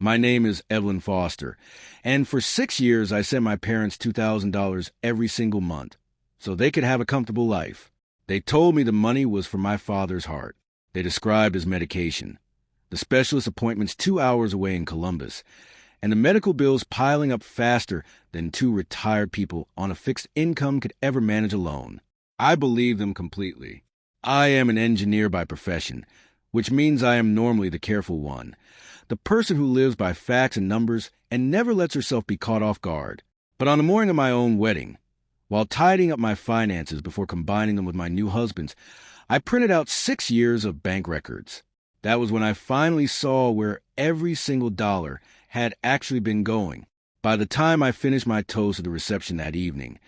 My name is Evelyn Foster, and for 6 years I sent my parents $2,000 every single month so they could have a comfortable life. They told me the money was for my father's heart. They described his medication, the specialist appointments 2 hours away in Columbus, and the medical bills piling up faster than two retired people on a fixed income could ever manage alone. I believe them completely. I am an engineer by profession, which means I am normally the careful one, the person who lives by facts and numbers and never lets herself be caught off guard. But on the morning of my own wedding, while tidying up my finances before combining them with my new husband's, I printed out 6 years of bank records. That was when I finally saw where every single dollar had actually been going. By the time I finished my toast at the reception that evening,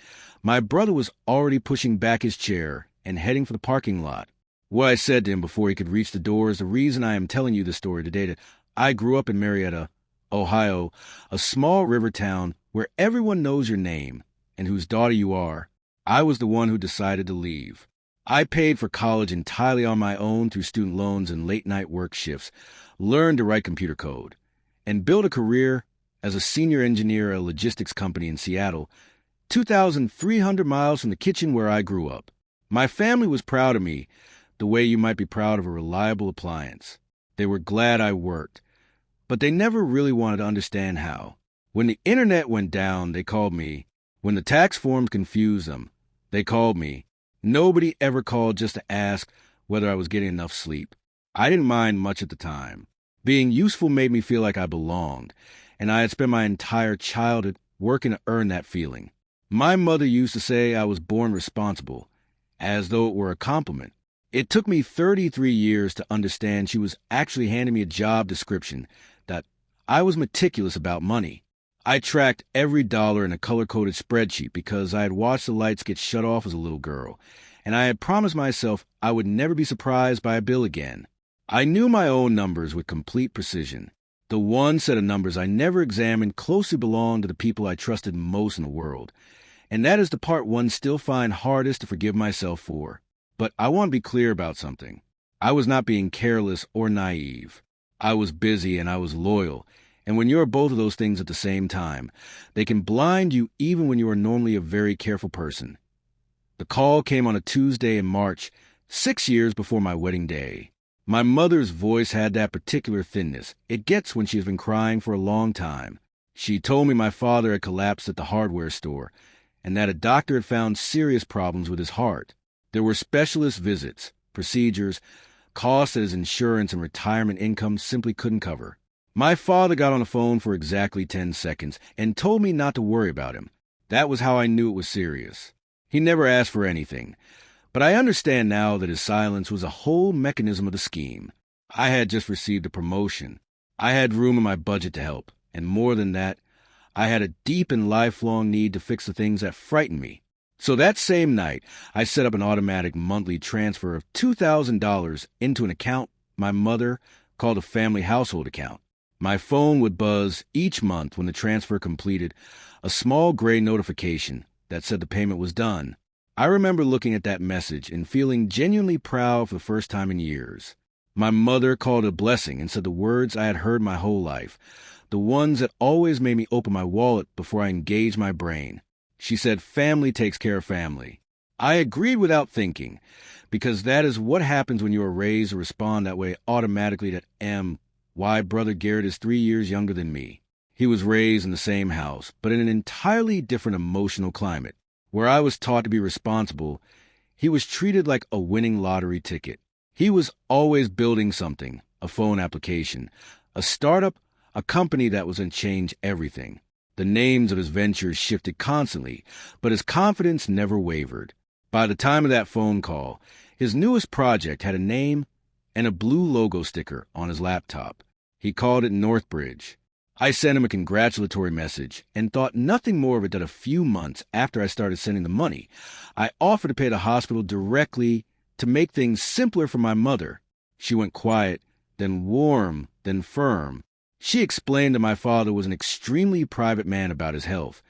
my brother was already pushing back his chair and heading for the parking lot. What I said to him before he could reach the door is the reason I am telling you this story today. That I grew up in Marietta, Ohio, a small river town where everyone knows your name and whose daughter you are. I was the one who decided to leave. I paid for college entirely on my own through student loans and late-night work shifts, learned to write computer code, and built a career as a senior engineer at a logistics company in Seattle, 2,300 miles from the kitchen where I grew up. My family was proud of me the way you might be proud of a reliable appliance. They were glad I worked, but they never really wanted to understand how. When the internet went down, they called me. When the tax forms confused them, they called me. Nobody ever called just to ask whether I was getting enough sleep. I didn't mind much at the time. Being useful made me feel like I belonged, and I had spent my entire childhood working to earn that feeling. My mother used to say I was born responsible, as though it were a compliment. It took me 33 years to understand she was actually handing me a job description, that I was meticulous about money. I tracked every dollar in a color-coded spreadsheet because I had watched the lights get shut off as a little girl, and I had promised myself I would never be surprised by a bill again. I knew my own numbers with complete precision. The one set of numbers I never examined closely belonged to the people I trusted most in the world, and that is the part one still find hardest to forgive myself for. But I want to be clear about something. I was not being careless or naive. I was busy and I was loyal. And when you're both of those things at the same time, they can blind you even when you are normally a very careful person. The call came on a Tuesday in March, 6 years before my wedding day. My mother's voice had that particular thinness it gets when she has been crying for a long time. She told me my father had collapsed at the hardware store and that a doctor had found serious problems with his heart. There were specialist visits, procedures, costs that his insurance and retirement income simply couldn't cover. My father got on the phone for exactly 10 seconds and told me not to worry about him. That was how I knew it was serious. He never asked for anything, but I understand now that his silence was a whole mechanism of the scheme. I had just received a promotion. I had room in my budget to help, and more than that, I had a deep and lifelong need to fix the things that frightened me. So that same night, I set up an automatic monthly transfer of $2,000 into an account my mother called a family household account. My phone would buzz each month when the transfer completed, a small gray notification that said the payment was done. I remember looking at that message and feeling genuinely proud for the first time in years. My mother called it a blessing and said the words I had heard my whole life, the ones that always made me open my wallet before I engaged my brain. She said, family takes care of family. I agreed without thinking, because that is what happens when you are raised to respond that way automatically. Why brother Garrett is 3 years younger than me. He was raised in the same house, but in an entirely different emotional climate. Where I was taught to be responsible, he was treated like a winning lottery ticket. He was always building something, a phone application, a startup, a company that was going to change everything. The names of his ventures shifted constantly, but his confidence never wavered. By the time of that phone call, his newest project had a name and a blue logo sticker on his laptop. He called it Northbridge. I sent him a congratulatory message and thought nothing more of it than a few months after I started sending the money, I offered to pay the hospital directly to make things simpler for my mother. She went quiet, then warm, then firm. She explained that my father was an extremely private man about his health,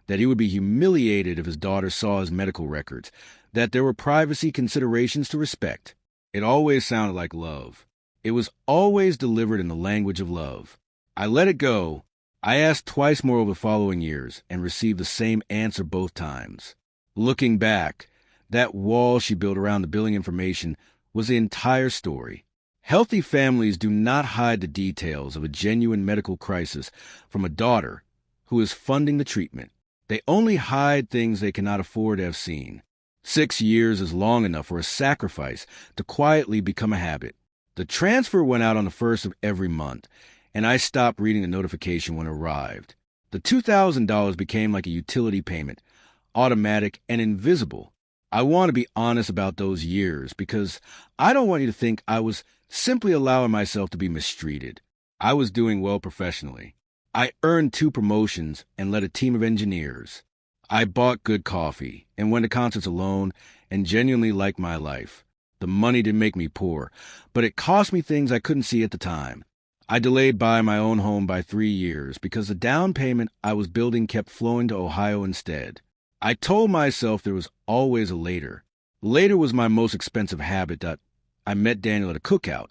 that he would be humiliated if his daughter saw his medical records, that there were privacy considerations to respect. It always sounded like love. It was always delivered in the language of love. I let it go. I asked twice more over the following years and received the same answer both times. Looking back, that wall she built around the billing information was the entire story. Healthy families do not hide the details of a genuine medical crisis from a daughter who is funding the treatment. They only hide things they cannot afford to have seen. 6 years is long enough for a sacrifice to quietly become a habit. The transfer went out on the first of every month, and I stopped reading the notification when it arrived. The $2,000 became like a utility payment, automatic and invisible. I want to be honest about those years because I don't want you to think I was simply allowing myself to be mistreated. I was doing well professionally. I earned 2 promotions and led a team of engineers. I bought good coffee and went to concerts alone and genuinely liked my life. The money didn't make me poor, but it cost me things I couldn't see at the time. I delayed buying my own home by 3 years because the down payment I was building kept flowing to Ohio instead. I told myself there was always a later. Later was my most expensive habit that I met Daniel at a cookout,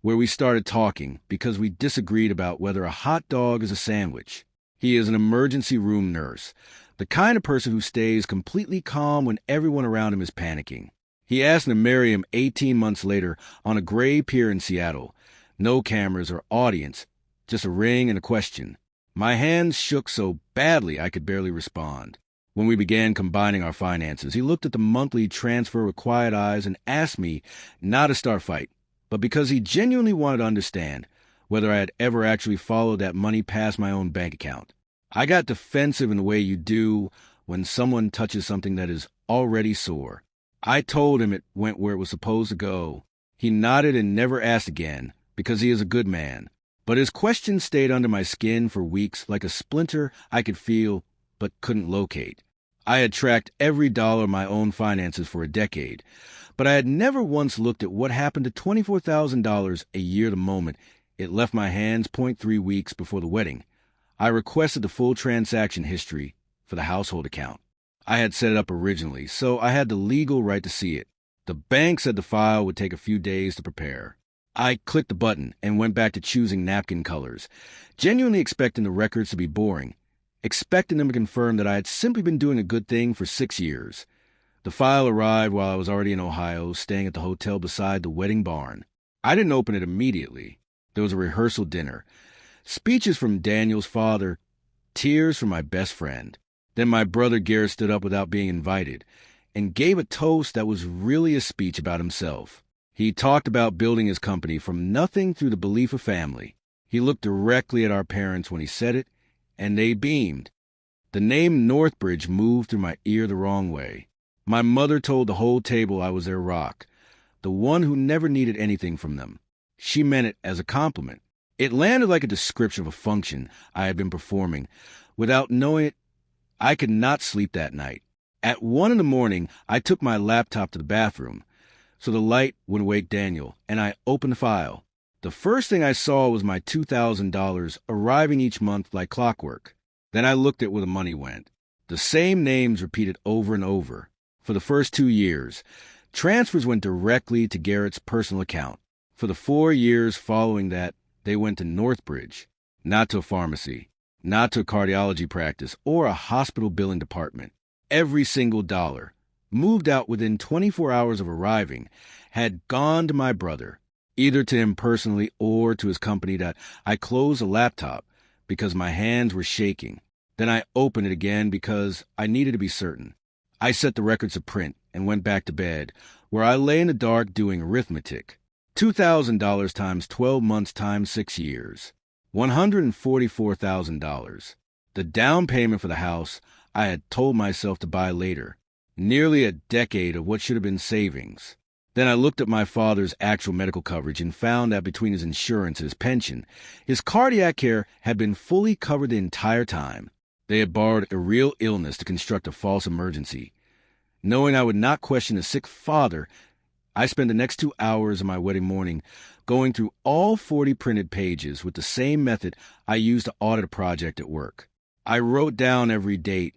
where we started talking because we disagreed about whether a hot dog is a sandwich. He is an emergency room nurse, the kind of person who stays completely calm when everyone around him is panicking. He asked me to marry him 18 months later on a gray pier in Seattle. No cameras or audience, just a ring and a question. My hands shook so badly I could barely respond. When we began combining our finances, he looked at the monthly transfer with quiet eyes and asked me not to start a fight, but because he genuinely wanted to understand whether I had ever actually followed that money past my own bank account. I got defensive in the way you do when someone touches something that is already sore. I told him it went where it was supposed to go. He nodded and never asked again because he is a good man. But his question stayed under my skin for weeks like a splinter I could feel but couldn't locate. I had tracked every dollar of my own finances for a decade, but I had never once looked at what happened to $24,000 a year the moment it left my hands 0.3 weeks before the wedding. I requested the full transaction history for the household account. I had set it up originally, so I had the legal right to see it. The bank said the file would take a few days to prepare. I clicked the button and went back to choosing napkin colors, genuinely expecting the records to be boring, expecting them to confirm that I had simply been doing a good thing for 6 years. The file arrived while I was already in Ohio, staying at the hotel beside the wedding barn. I didn't open it immediately. There was a rehearsal dinner, speeches from Daniel's father, tears from my best friend. Then my brother Garrett stood up without being invited and gave a toast that was really a speech about himself. He talked about building his company from nothing through the belief of family. He looked directly at our parents when he said it, and they beamed. The name Northbridge moved through my ear the wrong way. My mother told the whole table I was their rock, the one who never needed anything from them. She meant it as a compliment. It landed like a description of a function I had been performing. Without knowing it, I could not sleep that night. At 1 a.m, I took my laptop to the bathroom, so the light wouldn't wake Daniel, and I opened the file. The first thing I saw was my $2,000 arriving each month like clockwork. Then I looked at where the money went. The same names repeated over and over. For the first 2 years, transfers went directly to Garrett's personal account. For the 4 years following that, they went to Northbridge, not to a pharmacy, not to a cardiology practice or a hospital billing department. Every single dollar, moved out within 24 hours of arriving, had gone to my brother, either to him personally or to his company. That I closed the laptop because my hands were shaking. Then I opened it again because I needed to be certain. I set the records to print and went back to bed, where I lay in the dark doing arithmetic. $2,000 times 12 months times 6 years. $144,000. The down payment for the house I had told myself to buy later. Nearly a decade of what should have been savings. Then I looked at my father's actual medical coverage and found that between his insurance and his pension, his cardiac care had been fully covered the entire time. They had borrowed a real illness to construct a false emergency. Knowing I would not question a sick father, I spent the next 2 hours of my wedding morning going through all 40 printed pages with the same method I used to audit a project at work. I wrote down every date,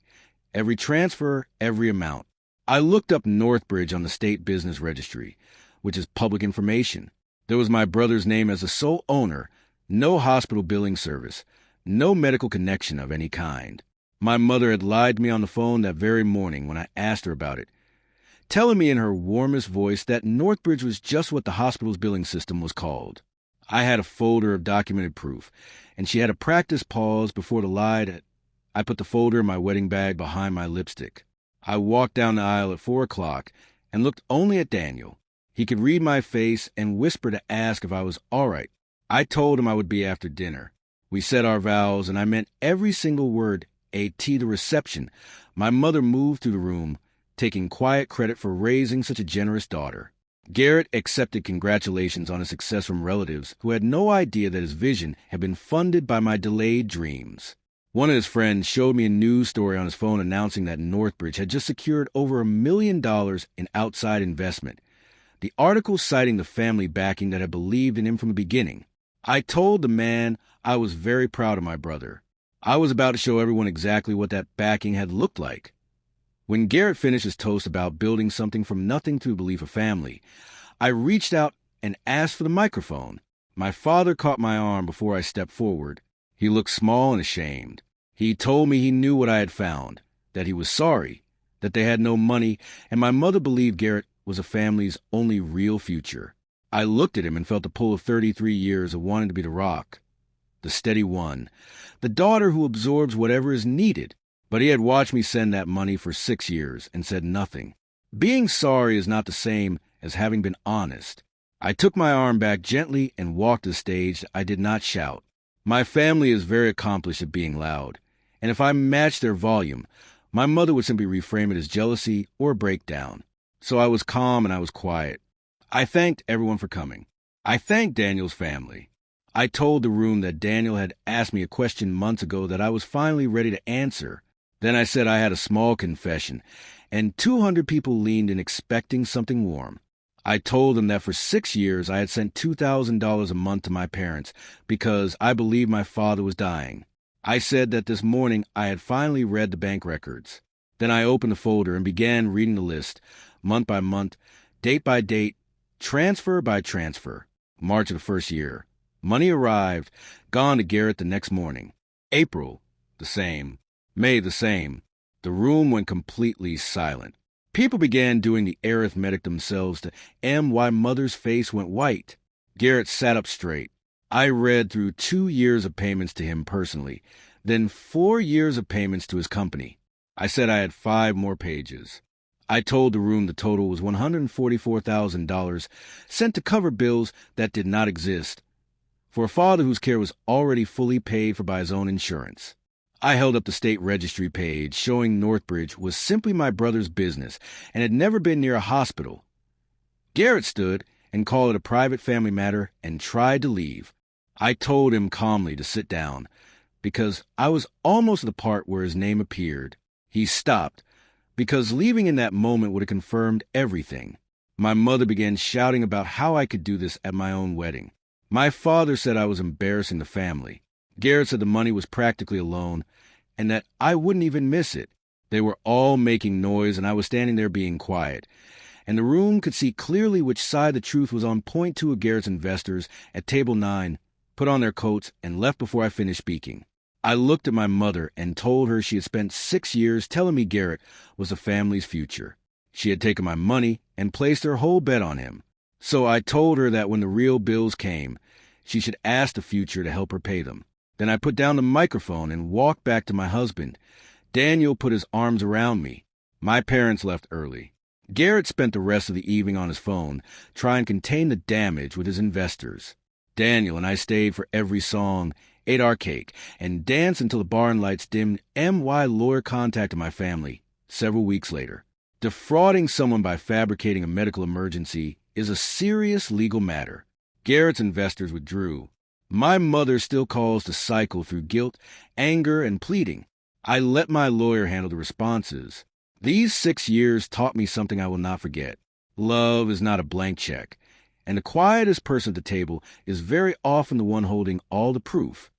every transfer, every amount. I looked up Northbridge on the State Business Registry, which is public information. There was my brother's name as the sole owner, No hospital billing service. No medical connection of any kind. My mother had lied to me on the phone that very morning when I asked her about it, telling me in her warmest voice that Northbridge was just what the hospital's billing system was called. I had a folder of documented proof, and she had a practice pause before the lie. I put the folder in my wedding bag behind my lipstick. I walked down the aisle at 4 o'clock and looked only at Daniel. He could read my face and whisper to ask if I was all right. I told him I would be after dinner. We said our vows, and I meant every single word. The reception. My mother moved through the room, taking quiet credit for raising such a generous daughter. Garrett accepted congratulations on his success from relatives who had no idea that his vision had been funded by my delayed dreams. One of his friends showed me a news story on his phone announcing that Northbridge had just secured over $1 million in outside investment. The article citing the family backing that had believed in him from the beginning. I told the man I was very proud of my brother. I was about to show everyone exactly what that backing had looked like. When Garrett finished his toast about building something from nothing through belief of family, I reached out and asked for the microphone. My father caught my arm before I stepped forward. He looked small and ashamed. He told me he knew what I had found, that he was sorry, that they had no money, and my mother believed Garrett was a family's only real future. I looked at him and felt the pull of 33 years of wanting to be the rock, the steady one, the daughter who absorbs whatever is needed. But he had watched me send that money for 6 years and said nothing. Being sorry is not the same as having been honest. I took my arm back gently and walked the stage. I did not shout. My family is very accomplished at being loud, and if I matched their volume, my mother would simply reframe it as jealousy or a breakdown. So I was calm and I was quiet. I thanked everyone for coming. I thanked Daniel's family. I told the room that Daniel had asked me a question months ago that I was finally ready to answer. Then I said I had a small confession, and 200 people leaned in expecting something warm. I told them that for 6 years I had sent $2,000 a month to my parents because I believed my father was dying. I said that this morning I had finally read the bank records. Then I opened the folder and began reading the list, month by month, date by date, transfer by transfer. March of the first year. Money arrived, gone to Garrett the next morning. April, the same. May, the same. The room went completely silent. People began doing the arithmetic themselves to why mother's face went white. Garrett sat up straight. I read through 2 years of payments to him personally, then 4 years of payments to his company. I said I had 5 more pages. I told the room the total was $144,000 sent to cover bills that did not exist, for a father whose care was already fully paid for by his own insurance. I held up the state registry page showing Northbridge was simply my brother's business and had never been near a hospital. Garrett stood and called it a private family matter and tried to leave. I told him calmly to sit down because I was almost at the part where his name appeared. He stopped because leaving in that moment would have confirmed everything. My mother began shouting about how I could do this at my own wedding. My father said I was embarrassing the family. Garrett said the money was practically a loan and that I wouldn't even miss it. They were all making noise and I was standing there being quiet. And the room could see clearly which side the truth was on. Point 2 of Garrett's investors at table 9 put on their coats and left before I finished speaking. I looked at my mother and told her she had spent 6 years telling me Garrett was the family's future. She had taken my money and placed her whole bet on him. So I told her that when the real bills came, she should ask the future to help her pay them. Then I put down the microphone and walked back to my husband. Daniel put his arms around me. My parents left early. Garrett spent the rest of the evening on his phone, trying to contain the damage with his investors. Daniel and I stayed for every song, ate our cake, and danced until the barn lights dimmed. My lawyer contacted my family several weeks later. Defrauding someone by fabricating a medical emergency is a serious legal matter. Garrett's investors withdrew. My mother still calls the cycle through guilt, anger, and pleading. I let my lawyer handle the responses. These 6 years taught me something I will not forget. Love is not a blank check, and the quietest person at the table is very often the one holding all the proof.